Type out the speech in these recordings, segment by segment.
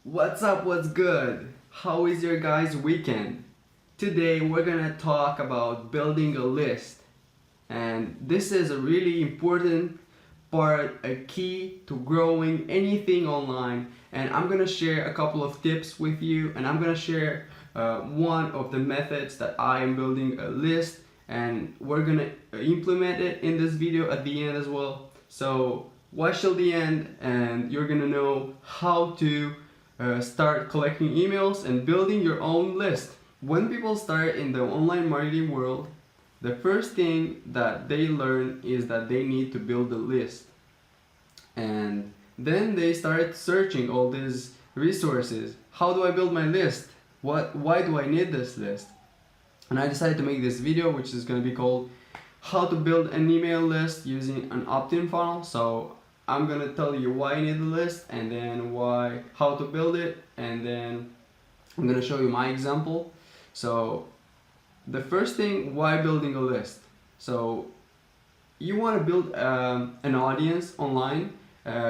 What's up, what's good? How is your guys' weekend? Today we're gonna talk about building a list. And this is a really important part, a key to growing anything online. And I'm gonna share a couple of tips with you, and I'm gonna share one of the methods that I am building a list, and we're gonna implement it in this video at the end as well. So watch till the end, and you're gonna know how to start collecting emails and building your own list. When people start in the online marketing world, the first thing that they learn is that they need to build a list. And then they start searching all these resources. How do I build my list? Why do I need this list? And I decided to make this video, which is going to be called how to build an email list using an opt-in funnel. So I'm going to tell you why I need the list, and then how to build it, and then I'm going to show you my example. So the first thing, why building a list? So you want to build an audience online,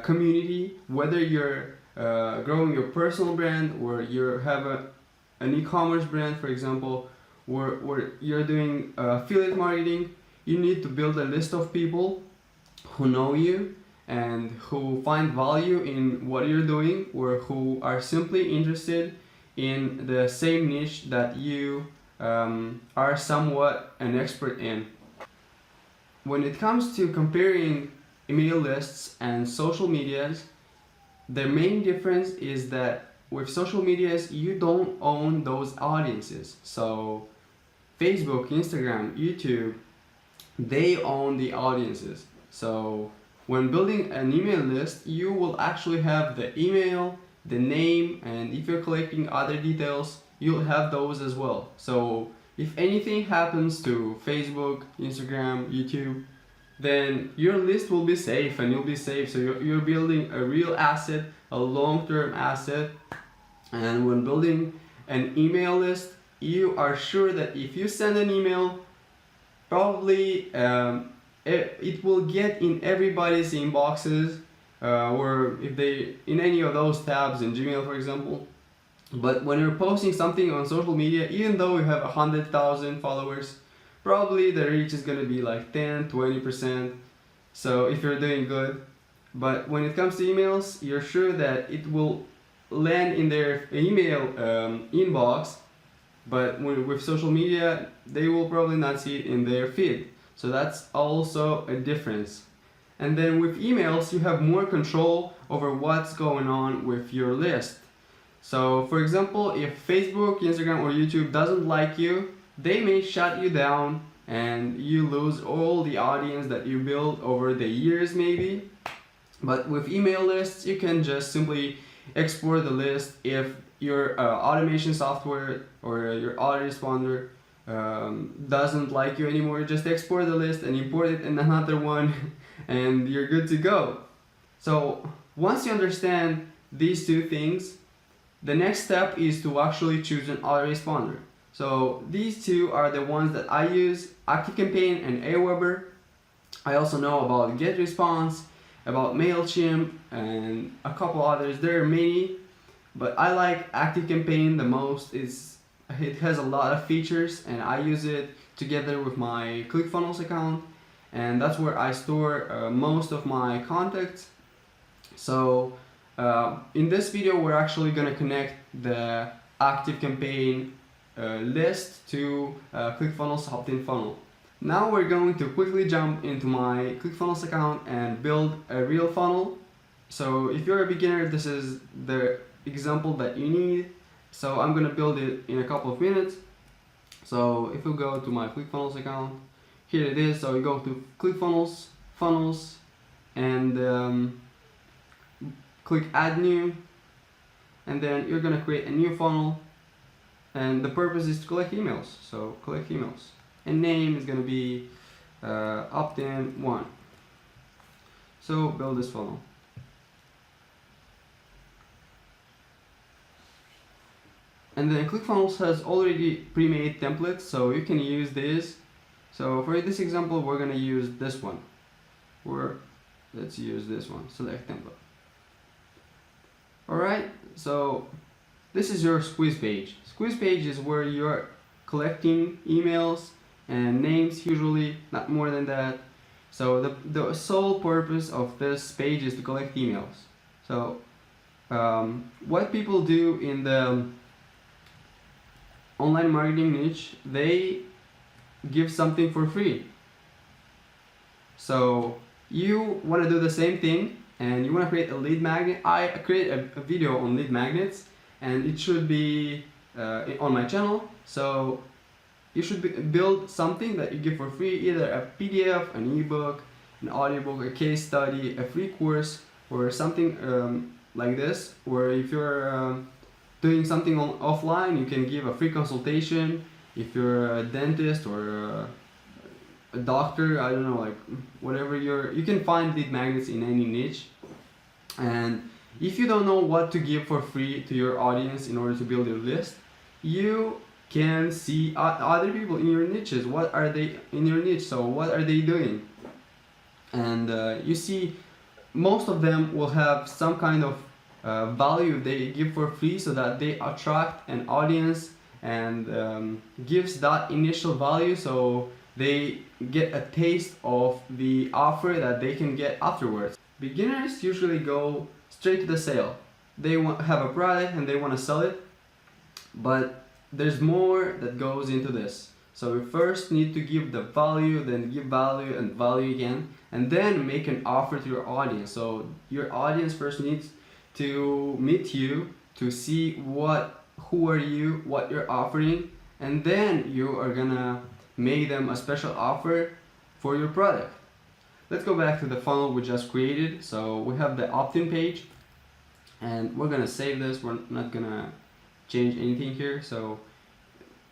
community, whether you're growing your personal brand or you have an e-commerce brand, for example, where you're doing affiliate marketing. You need to build a list of people who know you and who find value in what you're doing, or who are simply interested in the same niche that you are somewhat an expert in. When it comes to comparing email lists and social medias, the main difference is that with social medias, you don't own those audiences. So Facebook, Instagram, YouTube, they own the audiences. So when building an email list, you will actually have the email, the name, and if you're collecting other details, you'll have those as well. So if anything happens to Facebook, Instagram, YouTube, then your list will be safe and you'll be safe. So you're building a real asset, a long-term asset. And when building an email list, you are sure that if you send an email, probably it will get in everybody's inboxes, or if they in any of those tabs in Gmail, for example. But when you're posting something on social media, even though you have 100,000 followers, probably the reach is going to be like 10-20%. So if you're doing good. But when it comes to emails, you're sure that it will land in their email inbox. But with social media, they will probably not see it in their feed. So that's also a difference. And then with emails, you have more control over what's going on with your list. So for example, if Facebook, Instagram, or YouTube doesn't like you, they may shut you down and you lose all the audience that you built over the years maybe. But with email lists, you can just simply export the list. If your automation software or your autoresponder doesn't like you anymore, just export the list and import it in another one and you're good to go. So once you understand these two things, the next step is to actually choose an autoresponder. So these two are the ones that I use, ActiveCampaign and Aweber. I also know about GetResponse, about MailChimp, and a couple others. There are many, but I like ActiveCampaign the most. It has a lot of features, and I use it together with my ClickFunnels account, and that's where I store most of my contacts. So in this video, we're actually going to connect the ActiveCampaign list to ClickFunnels opt-in funnel. Now we're going to quickly jump into my ClickFunnels account and build a real funnel. So if you're a beginner, this is the example that you need. So I'm going to build it in a couple of minutes. So if you go to my ClickFunnels account, here it is. So you go to ClickFunnels, Funnels, and click Add New. And then you're going to create a new funnel. And the purpose is to collect emails. So collect emails. And name is going to be Optin 1. So build this funnel. And then ClickFunnels has already pre-made templates, so you can use this. So for this example, we're going to use this one. Let's use this one, select template. Alright, So this is your squeeze page. Squeeze page is where you're collecting emails and names, usually not more than that. So the sole purpose of this page is to collect emails. So what people do in the online marketing niche, they give something for free. So you want to do the same thing and you want to create a lead magnet. I created a video on lead magnets and it should be on my channel. So you should build something that you give for free, either a PDF, an ebook, an audiobook, a case study, a free course, or something like this. Or if you're doing something offline, you can give a free consultation. If you're a dentist or a doctor, I don't know, like whatever you can find lead magnets in any niche. And if you don't know what to give for free to your audience in order to build your list, you can see other people in your niches. What are they in your niche? So what are they doing? And you see most of them will have some kind of value they give for free, so that they attract an audience and gives that initial value, so they get a taste of the offer that they can get afterwards. Beginners usually go straight to the sale. They have a product and they want to sell it, but there's more that goes into this. So we first need to give the value, then give value and value again, and then make an offer to your audience. So your audience first needs to meet you, to see who are you, what you're offering, and then you are gonna make them a special offer for your product. Let's go back to the funnel we just created. So we have the opt-in page and we're gonna save this. We're not gonna change anything here. So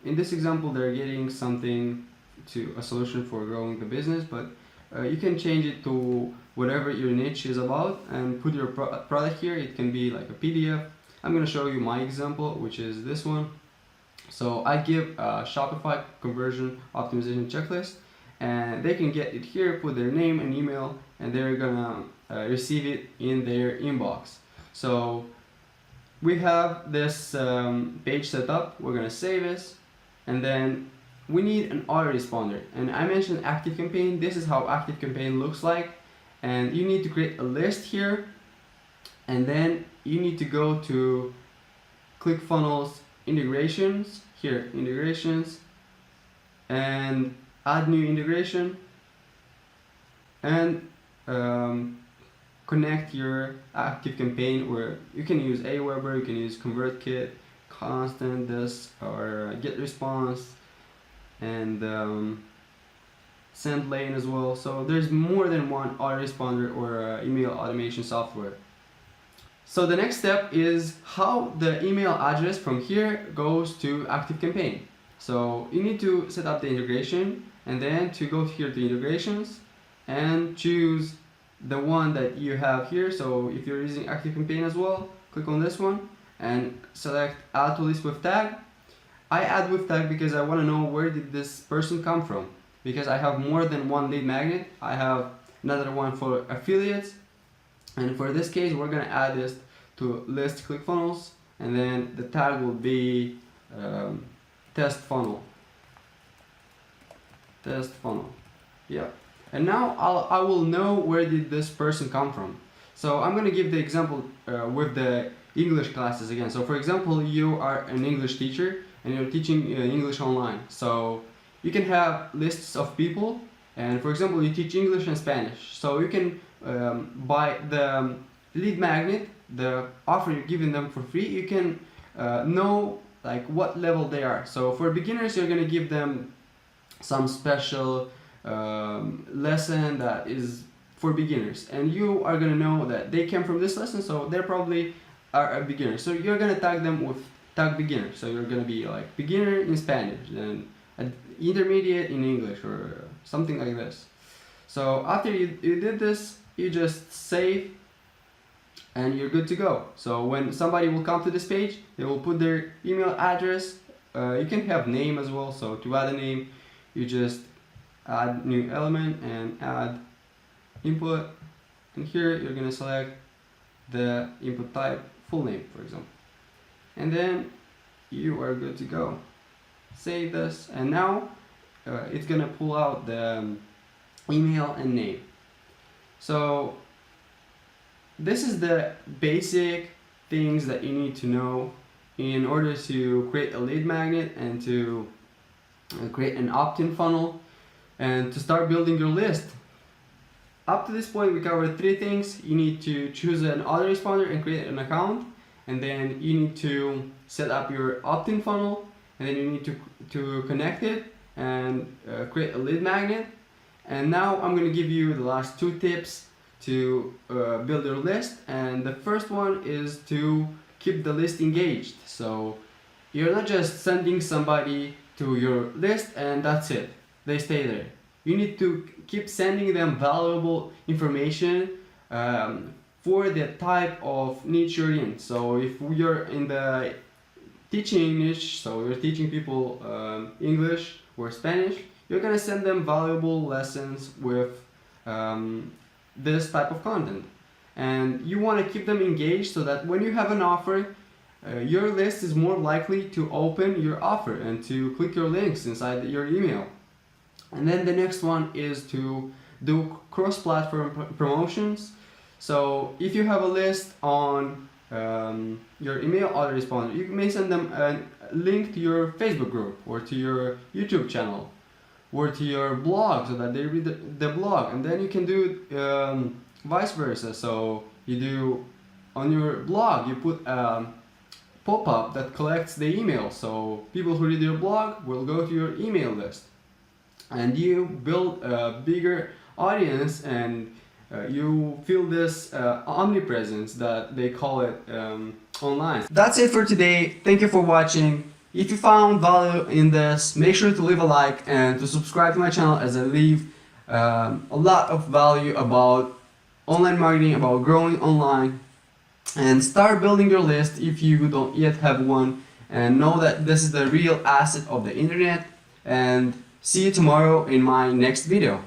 in this example, they're getting something to a solution for growing the business, but you can change it to whatever your niche is about and put your product here. It can be like a PDF. I'm going to show you my example, which is this one. So I give a Shopify conversion optimization checklist, and they can get it here, put their name and email, and they're gonna receive it in their inbox. So we have this page set up. We're gonna save this, and then we need an autoresponder. And I mentioned ActiveCampaign. This is how ActiveCampaign looks like, and you need to create a list here, and then you need to go to ClickFunnels integrations, here integrations, and add new integration, and connect your ActiveCampaign, where you can use Aweber, you can use ConvertKit, Constant, this, or GetResponse, and SendLane as well. So there's more than one autoresponder or email automation software. So the next step is how the email address from here goes to ActiveCampaign. So you need to set up the integration, and then to go here to integrations and choose the one that you have here. So if you're using ActiveCampaign as well, click on this one and select add to list with tag. I add with tag because I want to know where did this person come from, because I have more than one lead magnet. I have another one for affiliates, and for this case we're going to add this to list ClickFunnels, and then the tag will be test funnel. Yeah. And now I will know where did this person come from. So I'm going to give the example with the English classes again. So for example, you are an English teacher and you're teaching English online. So you can have lists of people, and for example you teach English and Spanish. So you can buy the lead magnet, the offer you're giving them for free. You can know like what level they are. So for beginners, you're going to give them some special lesson that is for beginners, and you are going to know that they came from this lesson, so they probably are a beginner. So you're going to tag them with tag beginner. So you're going to be like beginner in Spanish, then intermediate in English, or something like this. So after you did this, you just save and you're good to go. So when somebody will come to this page, they will put their email address. You can have name as well. So to add a name, you just add new element and add input, and here you're going to select the input type, full name for example. and then you are good to go. Save this, and now it's gonna pull out the email and name. So this is the basic things that you need to know in order to create a lead magnet and to create an opt-in funnel and to start building your list. Up to this point we covered 3 things. You need to choose an autoresponder and create an account, and then you need to set up your opt-in funnel, and then you need to connect it and create a lead magnet. And now I'm going to give you the last 2 tips to build your list, and the first one is to keep the list engaged. So you're not just sending somebody to your list and that's it, they stay there. You need to keep sending them valuable information for the type of niche you're in. So if you're in the teaching niche, so you're teaching people English or Spanish, you're gonna send them valuable lessons with this type of content. And you want to keep them engaged so that when you have an offer, your list is more likely to open your offer and to click your links inside your email. And then the next one is to do cross-platform promotions. So if you have a list on your email autoresponder, you may send them a link to your Facebook group or to your YouTube channel or to your blog so that they read the blog. And then you can do vice versa. So you do on your blog, you put a pop-up that collects the email, so people who read your blog will go to your email list, and you build a bigger audience, and you feel this omnipresence that they call it online. That's it for today. Thank you for watching. If you found value in this, make sure to leave a like and to subscribe to my channel, as I leave a lot of value about online marketing, about growing online, and start building your list if you don't yet have one, and know that this is the real asset of the internet. And see you tomorrow in my next video.